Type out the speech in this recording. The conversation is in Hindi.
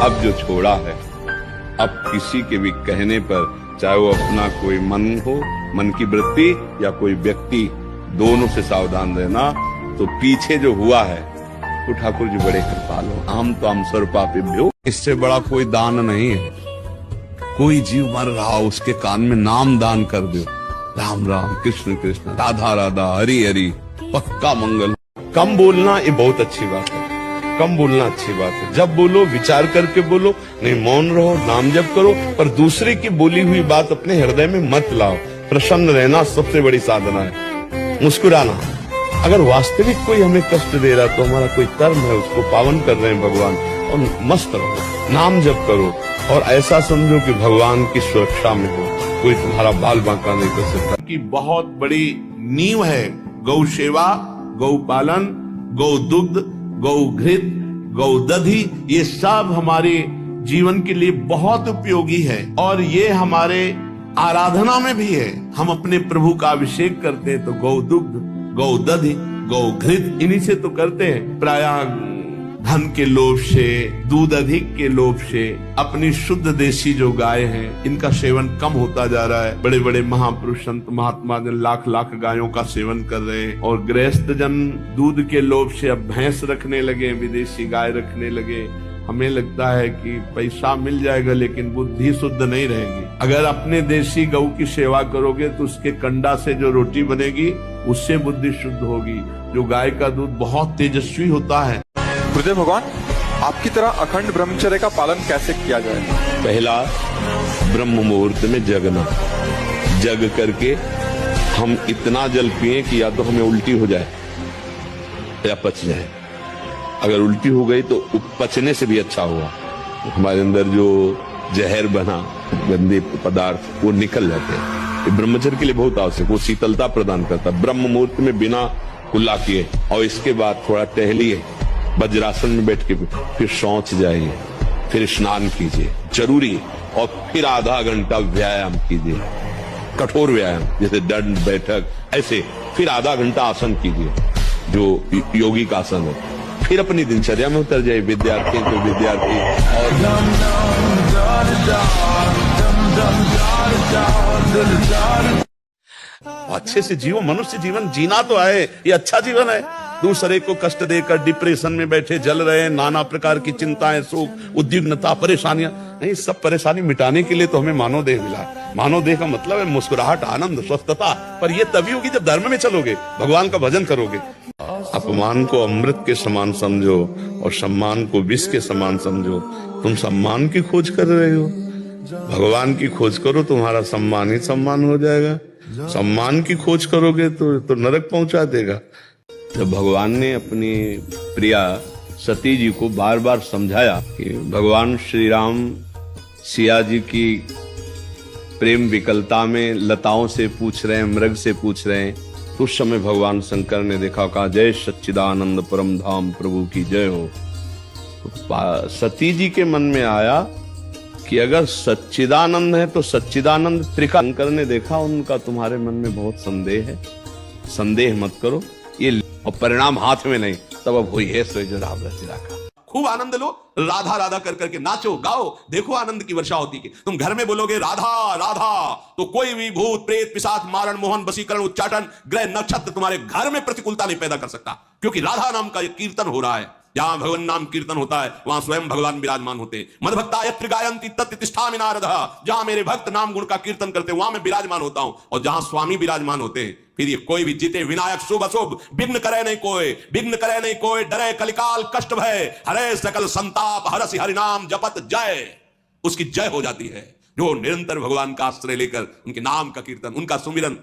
अब जो छोड़ा है, अब किसी के भी कहने पर, चाहे वो अपना कोई मन हो, मन की वृत्ति या कोई व्यक्ति, दोनों से सावधान रहना। तो पीछे जो हुआ है तो ठाकुर जी बड़े कृपाल हो। हम तो हम सर्वपापिभ्यो, इससे बड़ा कोई दान नहीं है। कोई जीव मर रहा, उसके कान में नाम दान कर दो, राम राम कृष्ण कृष्ण राधा राधा हरि हरि, पक्का मंगल। कम बोलना ये बहुत अच्छी बात है, कम बोलना अच्छी बात है। जब बोलो विचार करके बोलो, नहीं मौन रहो, नाम जप करो, पर दूसरे की बोली हुई बात अपने हृदय में मत लाओ। प्रसन्न रहना सबसे बड़ी साधना है, मुस्कुराना। अगर वास्तविक कोई हमें कष्ट दे रहा तो हमारा कोई कर्म है, उसको पावन कर रहे हैं भगवान, और मस्त रहो, नाम जप करो, और ऐसा समझो कि भगवान की सुरक्षा में हो, कोई तुम्हारा बाल बांका नहीं कर सकता। की बहुत बड़ी नींव है गौ सेवा, गौ पालन, गौ दुग्ध, गौ घृत, गौ दधि, ये सब हमारे जीवन के लिए बहुत उपयोगी है। और ये हमारे आराधना में भी है। हम अपने प्रभु का अभिषेक करते हैं तो गौ दुग्ध, गौ दधि, गौ घृत, इन्हीं से तो करते हैं। प्रायः धन के लोभ से, दूध अधिक के लोभ से अपनी शुद्ध देशी जो गाय हैं, इनका सेवन कम होता जा रहा है। बड़े बड़े महापुरुष संत महात्मा जन लाख लाख गायों का सेवन कर रहे हैं, और गृहस्थ जन दूध के लोभ से अब भैंस रखने लगे, विदेशी गाय रखने लगे। हमें लगता है कि पैसा मिल जाएगा लेकिन बुद्धि शुद्ध नहीं रहेगी। अगर अपने देशी गौ की सेवा करोगे तो उसके कंडा से जो रोटी बनेगी उससे बुद्धि शुद्ध होगी। जो गाय का दूध बहुत तेजस्वी होता है। गुरुदेव भगवान, आपकी तरह अखंड ब्रह्मचर्य का पालन कैसे किया जाए? पहला, ब्रह्म मुहूर्त में जगना, जग करके हम इतना जल पिए कि या तो हमें उल्टी हो जाए या पच जाए। अगर उल्टी हो गई तो पचने से भी अच्छा हुआ, हमारे अंदर जो जहर बना, गंदे पदार्थ, वो निकल जाते हैं। ये ब्रह्मचर्य के लिए बहुत आवश्यक, वो शीतलता प्रदान करता है। ब्रह्म मुहूर्त में बिना कुल्ला किए, और इसके बाद थोड़ा टहलिए, वज्रासन में बैठ के फिर शौच जाइए, फिर स्नान कीजिए जरूरी, और फिर आधा घंटा व्यायाम कीजिए, कठोर व्यायाम जैसे दंड बैठक, ऐसे फिर आधा घंटा आसन कीजिए जो योगी का आसन है। फिर अपनी दिनचर्या में उतर जाए, विद्यार्थी तो विद्यार्थी। और अच्छे से जीवो, मनुष्य जीवन जीना तो है, ये अच्छा जीवन है। दूसरे को कष्ट देकर डिप्रेशन में बैठे जल रहे हैं, नाना प्रकार की चिंताएं, सुख, उद्विग्नता, परेशानियां, नहीं, सब परेशानी मिटाने के लिए तो हमें मानव देह मिला। मानव देह का मतलब है मुस्कुराहट, आनंद, स्वस्थता। पर ये तभी होगी जब धर्म में चलोगे, भगवान का भजन करोगे। अपमान को अमृत के समान समझो और सम्मान को विष के समान समझो। तुम सम्मान की खोज कर रहे हो, भगवान की खोज करो, तुम्हारा सम्मान ही सम्मान हो जाएगा। सम्मान की खोज करोगे तो नरक पहुंचा देगा। जब भगवान ने अपनी प्रिया सती जी को बार बार समझाया कि भगवान श्री राम सिया जी की प्रेम विकलता में लताओं से पूछ रहे हैं, मृग से पूछ रहे हैं, तो उस समय भगवान शंकर ने देखा, कहा जय सच्चिदानंद परम धाम प्रभु की जय हो। तो सती जी के मन में आया कि अगर सच्चिदानंद है तो सच्चिदानंद त्रिका। शंकर ने देखा उनका तुम्हारे मन में बहुत संदेह है, संदेह मत करो, ये और परिणाम हाथ में नहीं। तब अब हुई है सोई जो राम रचिरा का। खूब आनंद लो, राधा राधा कर करके नाचो गाओ, देखो आनंद की वर्षा होती है। तुम घर में बोलोगे राधा राधा तो कोई भी भूत प्रेत पिशाच मारण मोहन वशीकरण उच्चाटन ग्रह नक्षत्र तुम्हारे घर में प्रतिकूलता नहीं पैदा कर सकता, क्योंकि राधा नाम का कीर्तन हो रहा है। जहां भगवान नाम कीर्तन होता है वहां स्वयं भगवान विराजमान होते हैं। मद भक्ता यत्र गायन्ति तत्र तिष्ठामि नारदः, जहां मेरे भक्त नाम गुण का कीर्तन करते हैं वहां मैं विराजमान होता हूं। और जहां स्वामी विराजमान होते हैं, फिर ये कोई भी जीते विनायक शुभ अशुभ, विघ्न करे नहीं कोई, विघ्न करे नहीं कोई, डरे कलिकाल कष्ट भय, हरे सकल संताप, हरसि हरिनाम जपत जय, उसकी जय हो जाती है। जो निरंतर भगवान का आश्रय लेकर उनके नाम का कीर्तन, उनका सुमिरन